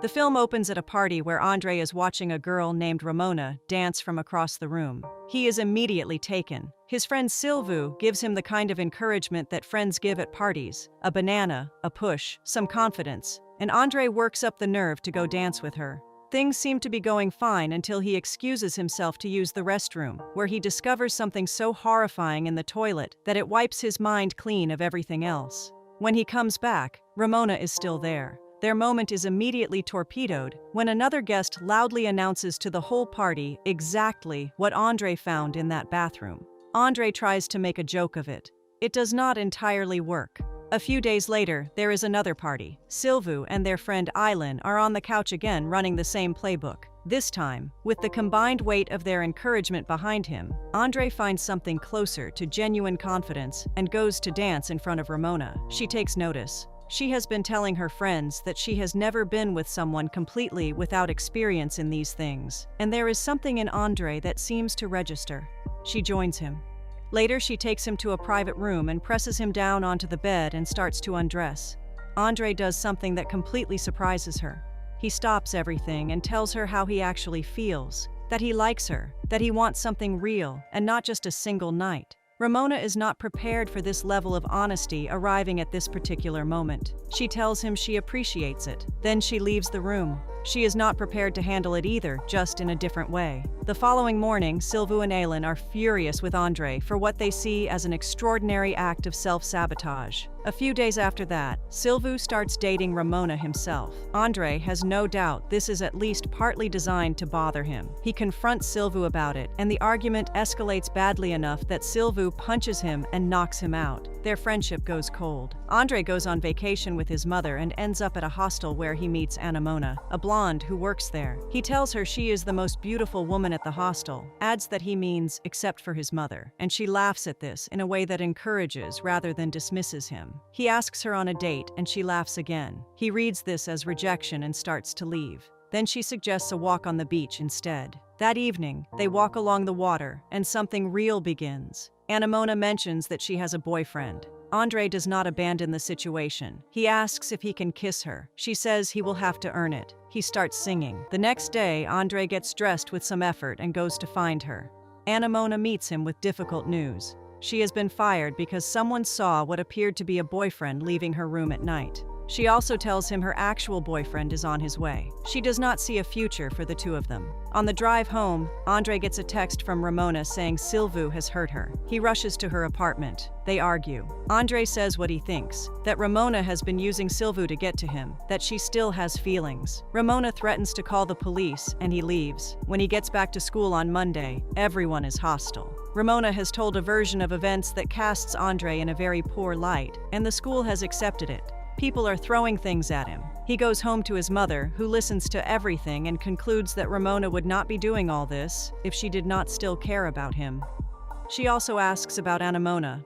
The film opens at a party where Andre is watching a girl named Ramona dance from across the room. He is immediately taken. His friend Silvu gives him the kind of encouragement that friends give at parties: a banana, a push, some confidence, and Andre works up the nerve to go dance with her. Things seem to be going fine until he excuses himself to use the restroom, where he discovers something so horrifying in the toilet that it wipes his mind clean of everything else. When he comes back, Ramona is still there. Their moment is immediately torpedoed when another guest loudly announces to the whole party exactly what Andre found in that bathroom. Andre tries to make a joke of it. It does not entirely work. A few days later, there is another party. Silvu and their friend Eileen are on the couch again running the same playbook. This time, with the combined weight of their encouragement behind him, Andre finds something closer to genuine confidence and goes to dance in front of Ramona. She takes notice. She has been telling her friends that she has never been with someone completely without experience in these things, and there is something in Andre that seems to register. She joins him. Later, she takes him to a private room and presses him down onto the bed and starts to undress. Andre does something that completely surprises her. He stops everything and tells her how he actually feels, that he likes her, that he wants something real and not just a single night. Ramona is not prepared for this level of honesty arriving at this particular moment. She tells him she appreciates it. Then she leaves the room. She is not prepared to handle it either, just in a different way. The following morning, Silvu and Aylin are furious with Andre for what they see as an extraordinary act of self-sabotage. A few days after that, Silvu starts dating Ramona himself. Andre has no doubt this is at least partly designed to bother him. He confronts Silvu about it, and the argument escalates badly enough that Silvu punches him and knocks him out. Their friendship goes cold. Andre goes on vacation with his mother and ends up at a hostel where he meets Ramona, a blonde who works there. He tells her she is the most beautiful woman at the hostel, adds that he means except for his mother, and she laughs at this in a way that encourages rather than dismisses him. He asks her on a date and she laughs again. He reads this as rejection and starts to leave. Then she suggests a walk on the beach instead. That evening, they walk along the water and something real begins. Ramona mentions that she has a boyfriend. Andre does not abandon the situation. He asks if he can kiss her. She says he will have to earn it. He starts singing. The next day, Andre gets dressed with some effort and goes to find her. Ramona meets him with difficult news. She has been fired because someone saw what appeared to be a boyfriend leaving her room at night. She also tells him her actual boyfriend is on his way. She does not see a future for the two of them. On the drive home, Andre gets a text from Ramona saying Silvu has hurt her. He rushes to her apartment. They argue. Andre says what he thinks, that Ramona has been using Silvu to get to him, that she still has feelings. Ramona threatens to call the police, and he leaves. When he gets back to school on Monday, everyone is hostile. Ramona has told a version of events that casts Andre in a very poor light, and the school has accepted it. People are throwing things at him. He goes home to his mother, who listens to everything and concludes that Ramona would not be doing all this if she did not still care about him. She also asks about Ramona.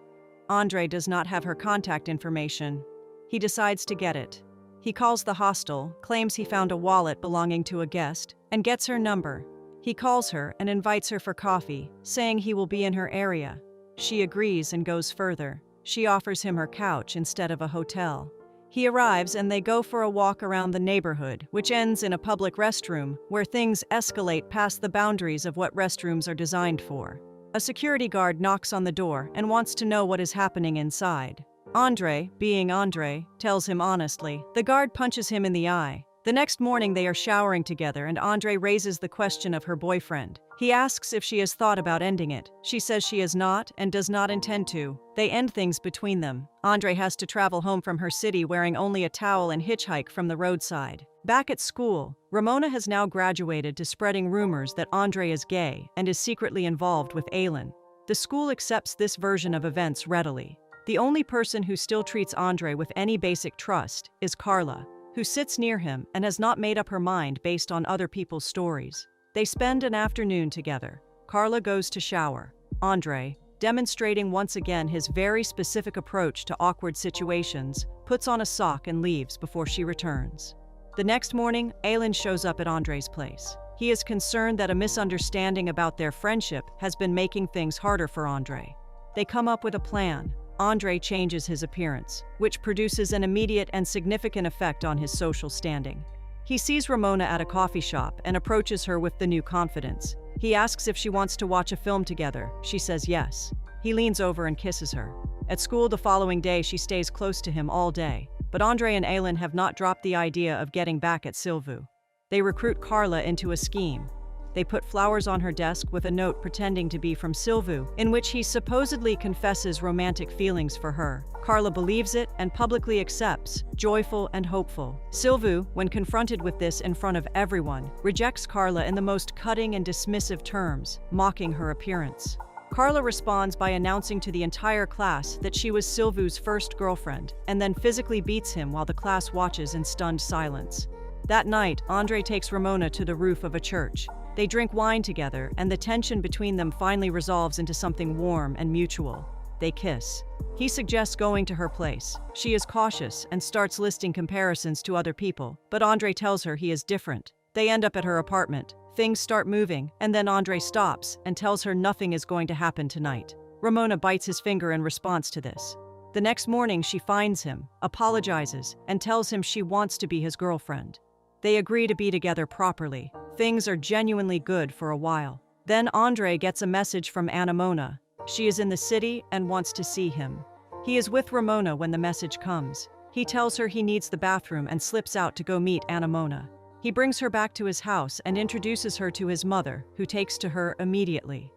Andre does not have her contact information. He decides to get it. He calls the hostel, claims he found a wallet belonging to a guest, and gets her number. He calls her and invites her for coffee, saying he will be in her area. She agrees and goes further. She offers him her couch instead of a hotel. He arrives and they go for a walk around the neighborhood, which ends in a public restroom, where things escalate past the boundaries of what restrooms are designed for. A security guard knocks on the door and wants to know what is happening inside. Andre, being Andre, tells him honestly. The guard punches him in the eye. The next morning they are showering together and Andre raises the question of her boyfriend. He asks if she has thought about ending it. She says she has not and does not intend to. They end things between them. Andre has to travel home from her city wearing only a towel and hitchhike from the roadside. Back at school, Ramona has now graduated to spreading rumors that Andre is gay and is secretly involved with Aylin. The school accepts this version of events readily. The only person who still treats Andre with any basic trust is Carla, who sits near him and has not made up her mind based on other people's stories. They spend an afternoon together. Carla goes to shower. Andre, demonstrating once again his very specific approach to awkward situations, puts on a sock and leaves before she returns. The next morning, Aylin shows up at Andre's place. He is concerned that a misunderstanding about their friendship has been making things harder for Andre. They come up with a plan. Andre changes his appearance, which produces an immediate and significant effect on his social standing. He sees Ramona at a coffee shop and approaches her with the new confidence. He asks if she wants to watch a film together. She says yes. He leans over and kisses her. At school the following day, she stays close to him all day. But Andre and Aylin have not dropped the idea of getting back at Silvu. They recruit Carla into a scheme. They put flowers on her desk with a note pretending to be from Silvu, in which he supposedly confesses romantic feelings for her. Carla believes it and publicly accepts, joyful and hopeful. Silvu, when confronted with this in front of everyone, rejects Carla in the most cutting and dismissive terms, mocking her appearance. Carla responds by announcing to the entire class that she was Silvu's first girlfriend, and then physically beats him while the class watches in stunned silence. That night, Andre takes Ramona to the roof of a church. They drink wine together, and the tension between them finally resolves into something warm and mutual. They kiss. He suggests going to her place. She is cautious and starts listing comparisons to other people, but Andre tells her he is different. They end up at her apartment. Things start moving, and then Andre stops and tells her nothing is going to happen tonight. Ramona bites his finger in response to this. The next morning, she finds him, apologizes, and tells him she wants to be his girlfriend. They agree to be together properly. Things are genuinely good for a while. Then Andre gets a message from Ramona. She is in the city and wants to see him. He is with Ramona when the message comes. He tells her he needs the bathroom and slips out to go meet Ramona. He brings her back to his house and introduces her to his mother, who takes to her immediately.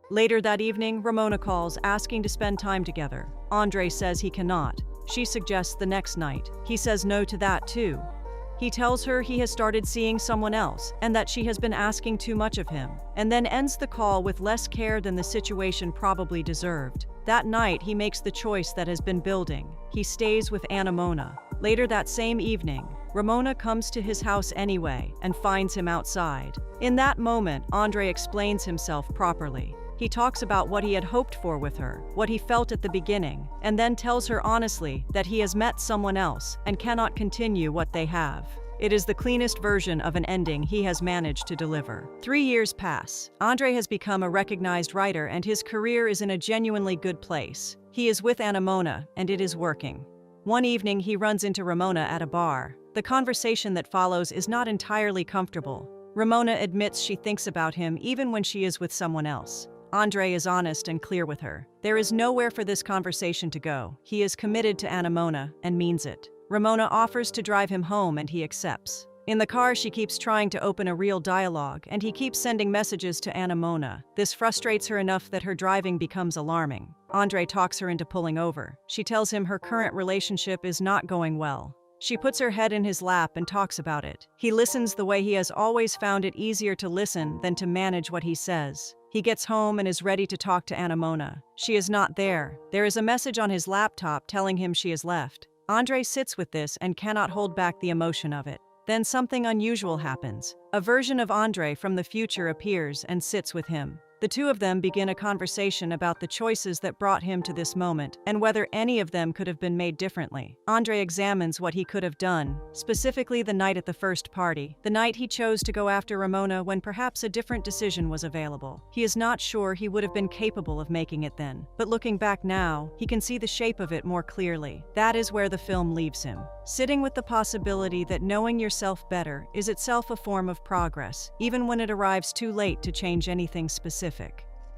Later that evening, Ramona calls asking to spend time together. Andre says he cannot. She suggests the next night. He says no to that too. He tells her he has started seeing someone else and that she has been asking too much of him, and then ends the call with less care than the situation probably deserved. That night, he makes the choice that has been building. He stays with Ramona. Later that same evening, Ramona comes to his house anyway and finds him outside. In that moment, Andre explains himself properly. He talks about what he had hoped for with her, what he felt at the beginning, and then tells her honestly that he has met someone else and cannot continue what they have. It is the cleanest version of an ending he has managed to deliver. 3 years pass. Andre has become a recognized writer and his career is in a genuinely good place. He is with Ramona and it is working. One evening, he runs into Ramona at a bar. The conversation that follows is not entirely comfortable. Ramona admits she thinks about him even when she is with someone else. Andre is honest and clear with her. There is nowhere for this conversation to go. He is committed to Ramona and means it. Ramona offers to drive him home and he accepts. In the car, she keeps trying to open a real dialogue and he keeps sending messages to Ramona. This frustrates her enough that her driving becomes alarming. Andre talks her into pulling over. She tells him her current relationship is not going well. She puts her head in his lap and talks about it. He listens the way he has always found it easier to listen than to manage what he says. He gets home and is ready to talk to Ramona. She is not there. There is a message on his laptop telling him she has left. Andre sits with this and cannot hold back the emotion of it. Then something unusual happens. A version of Andre from the future appears and sits with him. The two of them begin a conversation about the choices that brought him to this moment and whether any of them could have been made differently. Andre examines what he could have done, specifically the night at the first party, the night he chose to go after Ramona when perhaps a different decision was available. He is not sure he would have been capable of making it then, but looking back now, he can see the shape of it more clearly. That is where the film leaves him, sitting with the possibility that knowing yourself better is itself a form of progress, even when it arrives too late to change anything specific.